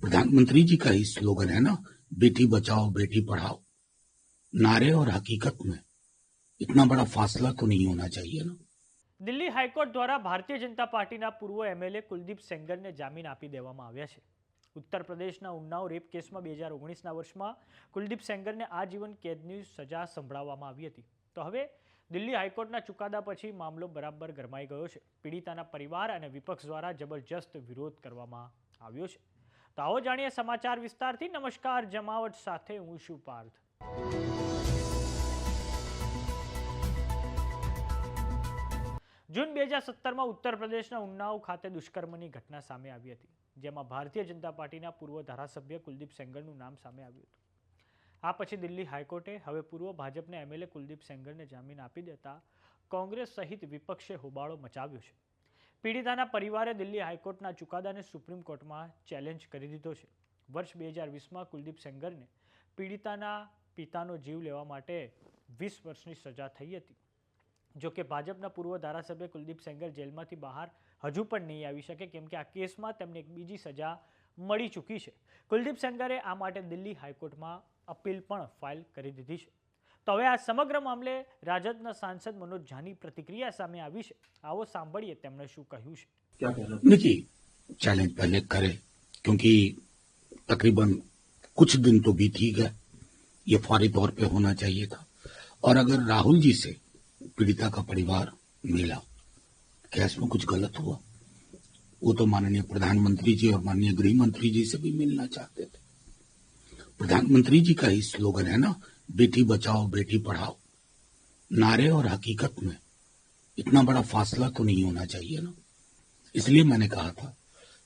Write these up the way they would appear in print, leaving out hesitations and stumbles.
प्रधानमंत्री जी का ही स्लोगन है ना, बेटी बचाओ बेटी पढ़ाओ। नारे और हकीकत में इतना बड़ा फासला तो नहीं होना चाहिए ना। દિલ્હી હાઈકોર્ટ દ્વારા ભારતીય જનતા પાર્ટીના પૂર્વ એમએલએ કુલદીપ સેંગરને જામીન આપી દેવામાં આવ્યા છે. ઉત્તર પ્રદેશના ઉન્નાવ રેપ કેસમાં 2019ના વર્ષમાં કુલદીપ સેંગરને આજીવન કેદની સજા સંભળાવવામાં આવી હતી. તો હવે દિલ્હી હાઈકોર્ટના ચુકાદા પછી મામલો બરાબર ગરમાઈ ગયો છે. પીડિતાના પરિવાર અને વિપક્ષ દ્વારા જબરજસ્ત વિરોધ કરવામાં આવ્યો છે. તો આવો જાણીએ સમાચાર વિસ્તારથી. નમસ્કાર, જમાવટ સાથે હું છું પાર્થ. જૂન 2017માં ઉત્તર પ્રદેશના ઉન્નાવ ખાતે દુષ્કર્મની ઘટના સામે આવી હતી, જેમાં ભારતીય જનતા પાર્ટીના પૂર્વ ધારાસભ્ય કુલદીપ સેંગરનું નામ સામે આવ્યું હતું. આ પછી દિલ્હી હાઈકોર્ટે હવે પૂર્વ ભાજપના એમએલએ કુલદીપ સેંગરને જામીન આપી દેતા કોંગ્રેસ સહિત વિપક્ષે હોબાળો મચાવ્યો છે. પીડિતાના પરિવારે દિલ્હી હાઈકોર્ટના ચુકાદાને સુપ્રીમ કોર્ટમાં ચેલેન્જ કરી દીધો છે. વર્ષ 2020માં કુલદીપ સેંગરને પીડિતાના પિતાનો જીવ લેવા માટે 20 વર્ષની સજા થઈ હતી. જો કે ભાજપના પૂર્વ ધારાસભ્ય કુલદીપ સેંગર જેલમાંથી બહાર હજુ પણ નહીં આવી શકે, કેમ કે આ કેસમાં તેમને એક બીજી સજા મળી ચૂકી છે. કુલદીપ સેંગરે આ માટે દિલ્હી હાઈકોર્ટમાં અપીલ પણ ફાઇલ કરી દીધી છે. તો હવે આ સમગ્ર મામલે રાજદના સાંસદ મનોજ ઝાની પ્રતિક્રિયા સામે આવી છે. આવો સાંભળીએ તેમણે શું કહ્યું છે. देखिए, चैलेंज पहले करे, क्योंकि तकरीबन कुछ दिन तो बीत ही गए, ये फौरी तौर पे होना चाहिए था. और अगर राहुल जी से पीड़िता का परिवार मिला, क्या इसमें कुछ गलत हुआ? वो तो माननीय प्रधानमंत्री जी और माननीय गृह मंत्री जी से भी मिलना चाहते थे. प्रधानमंत्री जी का ही स्लोगन है ना, बेटी बचाओ बेटी पढ़ाओ. नारे और हकीकत में इतना बड़ा फासला तो नहीं होना चाहिए ना. इसलिए मैंने कहा था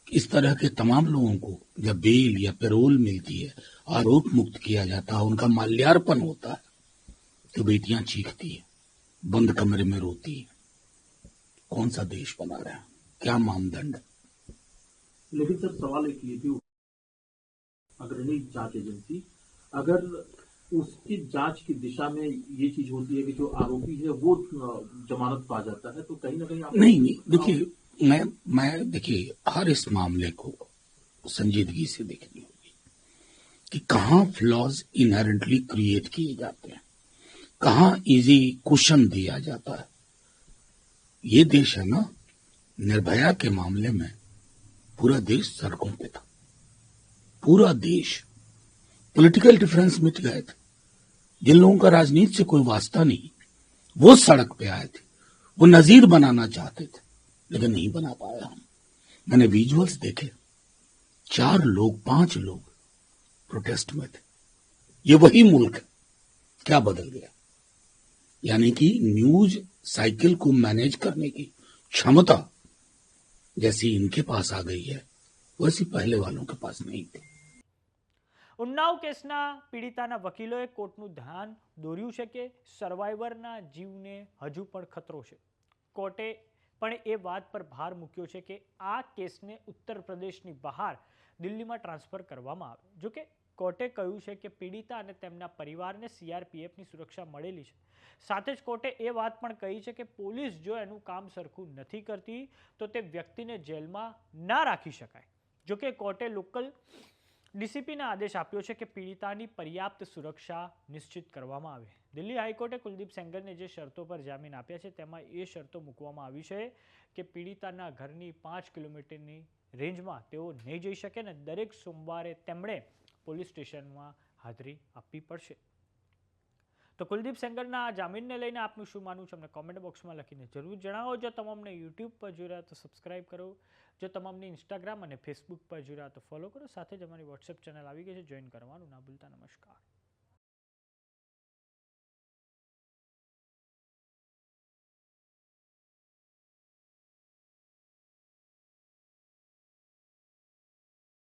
कि इस तरह के तमाम लोगों को जब बेल या पेरोल मिलती है, आरोप मुक्त किया जाता है, उनका माल्यार्पण होता है, तो बेटियां चीखती है, बंद कमरे में रोती है. कौन सा देश बना रहे हैं? क्या मानदंड? लेकिन सर सवाल एक ये भी, अग्रणी जांच एजेंसी अगर उसकी जांच की दिशा में ये चीज होती है कि जो आरोपी है वो जमानत पा जाता है, तो कहीं ना कहीं नहीं, देखिए, मैं देखिए, हर इस मामले को संजीदगी से देखनी होगी कि कहाँ फ्लॉज इनहेरेंटली क्रिएट किए जाते हैं, कहाँ इजी कुशन दिया जाता है. ये देश है ना, निर्भया के मामले में पूरा देश सड़कों पे था. पूरा देश, पॉलिटिकल डिफरेंस मिट गए थे. जिन लोगों का राजनीति से कोई वास्ता नहीं, वो सड़क पे आए थे. वो नजीर बनाना चाहते थे, लेकिन नहीं बना पाया. हम मैंने विजुअल्स देखे, 4 लोग 5 लोग प्रोटेस्ट में थे. ये वही मुल्क है. क्या बदल गया? यानी कि न्यूज साइकिल को मैनेज करने की क्षमता जैसी इनके पास आ गई है, वैसी पहले वालों के पास नहीं थी. ઉન્નાવ કેસના પીડિતાના વકીલોએ કોર્ટનું ધ્યાન દોર્યું છે કે સર્વાઈવરના જીવને હજુ પણ ખતરો છે. કોર્ટે પણ એ વાત પર ભાર મૂક્યો છે કે આ કેસને ઉત્તર પ્રદેશની બહાર દિલ્હીમાં ટ્રાન્સફર કરવામાં આવે. જો કે કોર્ટે કહ્યું છે કે પીડિતા અને તેમના પરિવારને સીઆરપીએફની સુરક્ષા મળેલી છે. સાથે જ કોર્ટે એ વાત પણ કહી છે કે પોલીસ જો એનું કામ સરખું નથી કરતી તો તે વ્યક્તિને જેલમાં ના રાખી શકાય. જો કે કોર્ટે લોકલ ડીસીપીને આદેશ આપ્યો છે કે પીડિતાની પર્યાપ્ત સુરક્ષા નિશ્ચિત કરવામાં આવે. દિલ્હી હાઈકોર્ટે કુલદીપ સેંગરને જે શરતો પર જામીન આપ્યા છે તેમાં એ શરતો મૂકવામાં આવી છે કે પીડિતાના ઘરની 5 કિલોમીટરની રેન્જમાં તેઓ નહીં જઈ શકે ને દરેક સોમવારે તેમણે પોલીસ સ્ટેશનમાં હાજરી આપવી પડશે. તો કુલદીપ સેંગરના આ જામીનને લઈને આપનું શું માનવું છે અમને કોમેન્ટ બોક્સમાં લખીને જરૂર જણાવો. જો તમામને યુટ્યુબ પર જોઈ રહ્યા તો સબસ્ક્રાઇબ કરો. જો તમામને ઇન્સ્ટાગ્રામ અને ફેસબુક પર જોઈ રહ્યા તો ફોલો કરો. સાથે જ અમારી વોટ્સએપ ચેનલ આવી ગઈ છે, જોઈન કરવાનું ના ભૂલતા. નમસ્કાર.